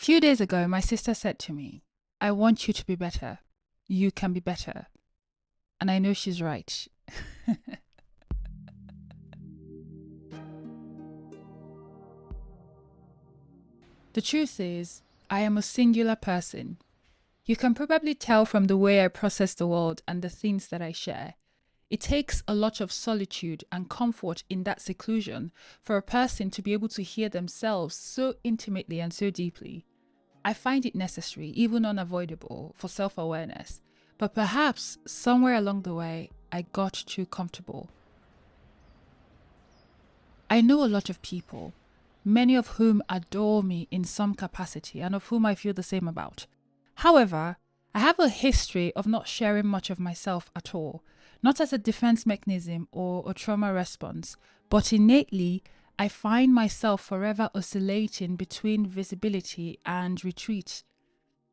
Few days ago, my sister said to me, I want you to be better. You can be better. And I know she's right. The truth is, I am a singular person. You can probably tell from the way I process the world and the things that I share. It takes a lot of solitude and comfort in that seclusion for a person to be able to hear themselves so intimately and so deeply. I find it necessary, even unavoidable, for self-awareness. But perhaps somewhere along the way, I got too comfortable. I know a lot of people, many of whom adore me in some capacity and of whom I feel the same about. However, I have a history of not sharing much of myself at all, not as a defense mechanism or a trauma response, but innately, I find myself forever oscillating between visibility and retreat.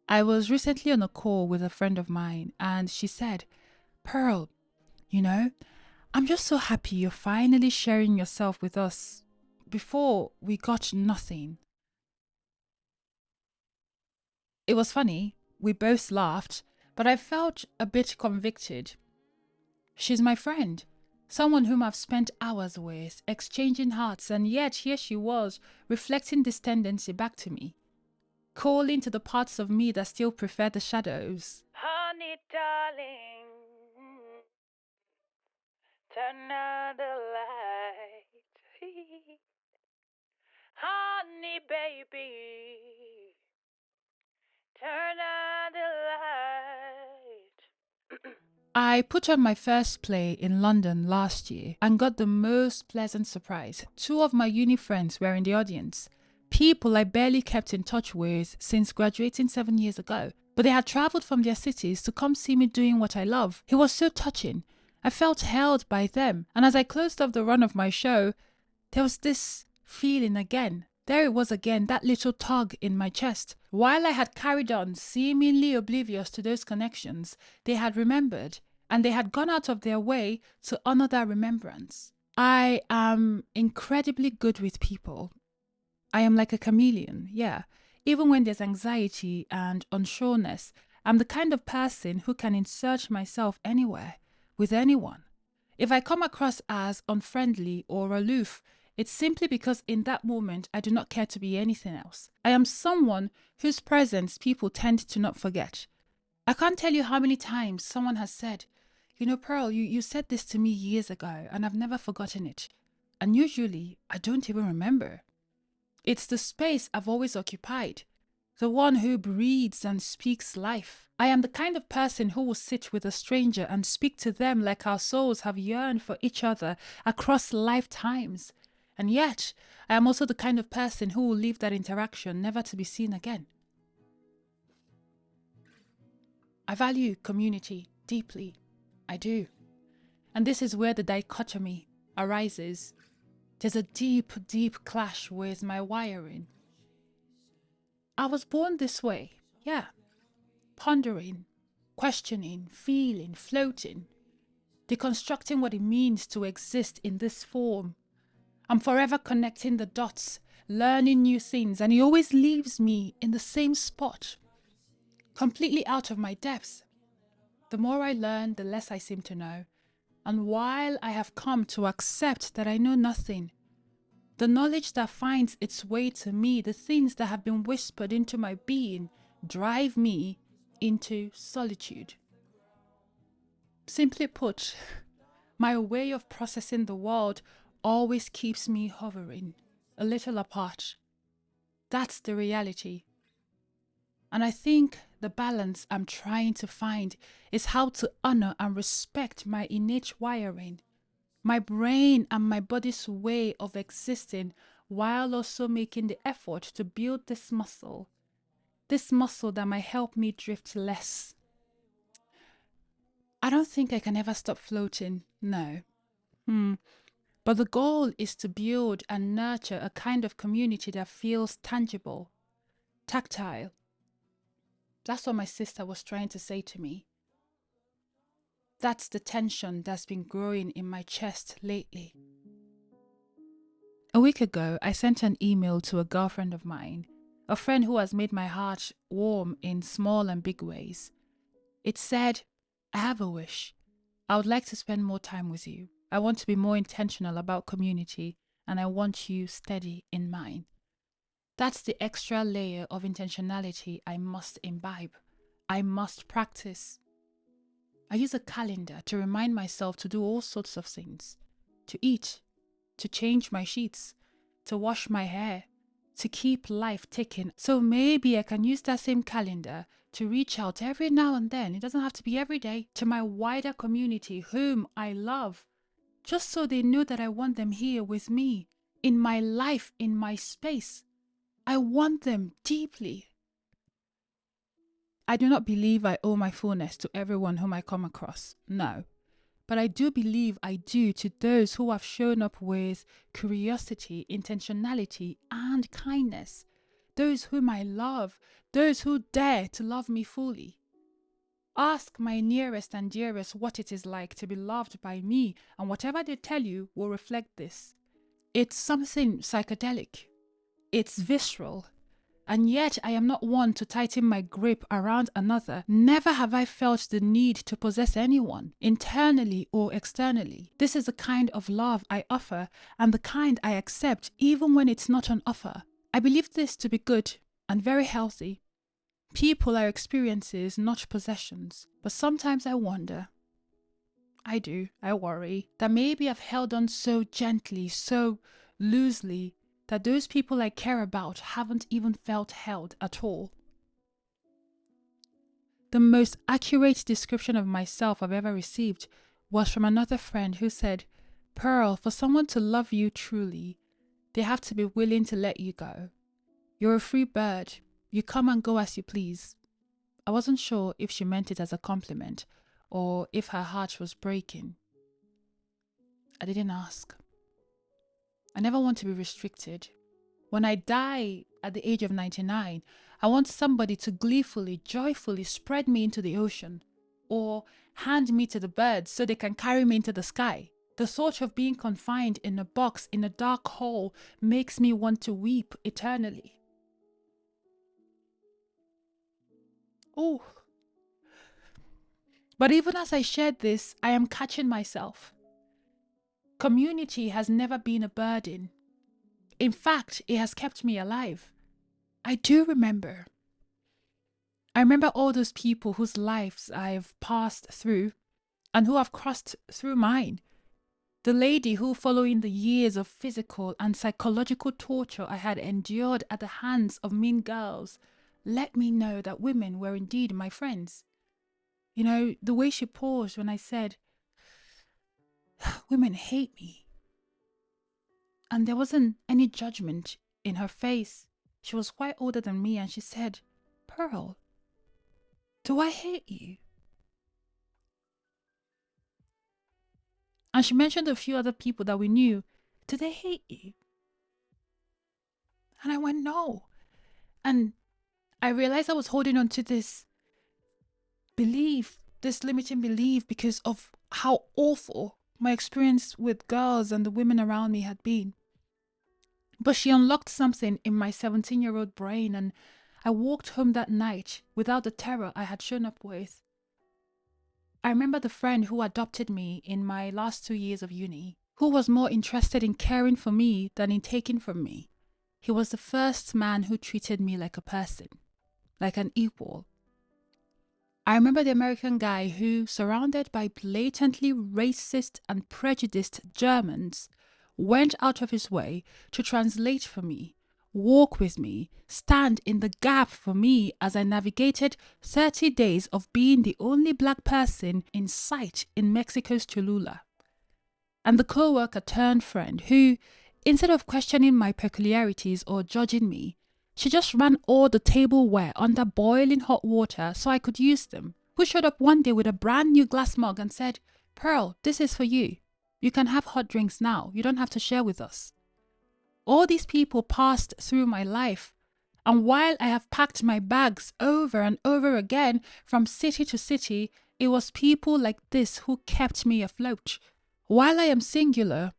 I was recently on a call with a friend of mine and she said, Pearl, you know, I'm just so happy you're finally sharing yourself with us. Before, we got nothing. It was funny. We both laughed, but I felt a bit convicted. She's my friend, someone whom I've spent hours with, exchanging hearts, and yet here she was, reflecting this tendency back to me, calling to the parts of me that still prefer the shadows. Honey, darling, turn out the light. Honey, baby, turn out the light. I put on my first play in London last year and got the most pleasant surprise. Two of my uni friends were in the audience. People I barely kept in touch with since graduating 7 years ago. But they had traveled from their cities to come see me doing what I love. It was so touching. I felt held by them. And as I closed off the run of my show, there was this feeling again. There it was again, that little tug in my chest. While I had carried on, seemingly oblivious to those connections, they had remembered, and they had gone out of their way to honor that remembrance. I am incredibly good with people. I am like a chameleon, yeah. Even when there's anxiety and unsureness, I'm the kind of person who can insert myself anywhere, with anyone. If I come across as unfriendly or aloof, it's simply because in that moment I do not care to be anything else. I am someone whose presence people tend to not forget. I can't tell you how many times someone has said, you know, Pearl, you said this to me years ago and I've never forgotten it. And usually I don't even remember. It's the space I've always occupied, the one who breathes and speaks life. I am the kind of person who will sit with a stranger and speak to them like our souls have yearned for each other across lifetimes. And yet, I am also the kind of person who will leave that interaction never to be seen again. I value community deeply. I do. And this is where the dichotomy arises. There's a deep, deep clash with my wiring. I was born this way, yeah. Pondering, questioning, feeling, floating, deconstructing what it means to exist in this form. I'm forever connecting the dots, learning new things, and it always leaves me in the same spot, completely out of my depths. The more I learn, the less I seem to know. And while I have come to accept that I know nothing, the knowledge that finds its way to me, the things that have been whispered into my being, drive me into solitude. Simply put, my way of processing the world always keeps me hovering, a little apart. That's the reality. And I think the balance I'm trying to find is how to honor and respect my innate wiring, my brain and my body's way of existing, while also making the effort to build this muscle that might help me drift less. I don't think I can ever stop floating, no. But the goal is to build and nurture a kind of community that feels tangible, tactile. That's what my sister was trying to say to me. That's the tension that's been growing in my chest lately. A week ago, I sent an email to a girlfriend of mine, a friend who has made my heart warm in small and big ways. It said, I have a wish. I would like to spend more time with you. I want to be more intentional about community, and I want you steady in mine. That's the extra layer of intentionality I must imbibe. I must practice. I use a calendar to remind myself to do all sorts of things. To eat, to change my sheets, to wash my hair, to keep life ticking. So maybe I can use that same calendar to reach out every now and then, it doesn't have to be every day, to my wider community whom I love, just so they know that I want them here with me, in my life, in my space. I want them deeply. I do not believe I owe my fullness to everyone whom I come across. No. But I do believe I do to those who have shown up with curiosity, intentionality, and kindness. Those whom I love, those who dare to love me fully. Ask my nearest and dearest what it is like to be loved by me, and whatever they tell you will reflect this. It's something psychedelic. It's visceral. And yet I am not one to tighten my grip around another. Never have I felt the need to possess anyone, internally or externally. This is the kind of love I offer and the kind I accept even when it's not on offer. I believe this to be good and very healthy. People are experiences, not possessions. But sometimes I wonder, I worry, that maybe I've held on so gently, so loosely, that those people I care about haven't even felt held at all. The most accurate description of myself I've ever received was from another friend who said, Pearl, for someone to love you truly, they have to be willing to let you go. You're a free bird. You come and go as you please. I wasn't sure if she meant it as a compliment or if her heart was breaking. I didn't ask. I never want to be restricted. When I die at the age of 99, I want somebody to gleefully, joyfully spread me into the ocean or hand me to the birds so they can carry me into the sky. The thought of being confined in a box in a dark hole makes me want to weep eternally. Oh. But even as I shared this, I am catching myself. Community has never been a burden. In fact, it has kept me alive. I do remember. I remember all those people whose lives I've passed through and who have crossed through mine. The lady who, following the years of physical and psychological torture I had endured at the hands of mean girls, let me know that women were indeed my friends. You know, the way she paused when I said, women hate me. And there wasn't any judgment in her face. She was quite older than me and she said, Pearl, do I hate you? And she mentioned a few other people that we knew. Do they hate you? And I went, no. And I realized I was holding on to this belief, this limiting belief, because of how awful my experience with girls and the women around me had been. But she unlocked something in my 17-year-old brain, and I walked home that night without the terror I had shown up with. I remember the friend who adopted me in my last 2 years of uni, who was more interested in caring for me than in taking from me. He was the first man who treated me like a person, like an equal. I remember the American guy who, surrounded by blatantly racist and prejudiced Germans, went out of his way to translate for me, walk with me, stand in the gap for me as I navigated 30 days of being the only black person in sight in Mexico's Cholula. And the co-worker turned friend who, instead of questioning my peculiarities or judging me, she just ran all the tableware under boiling hot water so I could use them. Who showed up one day with a brand new glass mug and said, Pearl, this is for you. You can have hot drinks now. You don't have to share with us. All these people passed through my life. And while I have packed my bags over and over again from city to city, it was people like this who kept me afloat. While I am singular,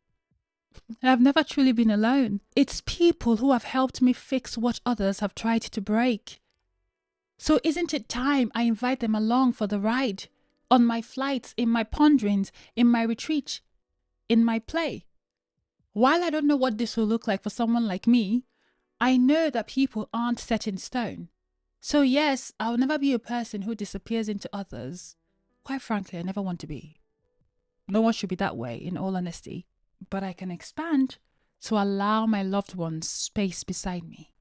I've never truly been alone. It's people who have helped me fix what others have tried to break. So isn't it time I invite them along for the ride? On my flights, in my ponderings, in my retreat, in my play? While I don't know what this will look like for someone like me, I know that people aren't set in stone. So yes, I'll never be a person who disappears into others. Quite frankly, I never want to be. No one should be that way, in all honesty. But I can expand to allow my loved ones space beside me.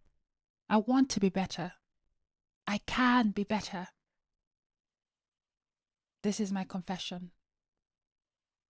I want to be better. I can be better. This is my confession.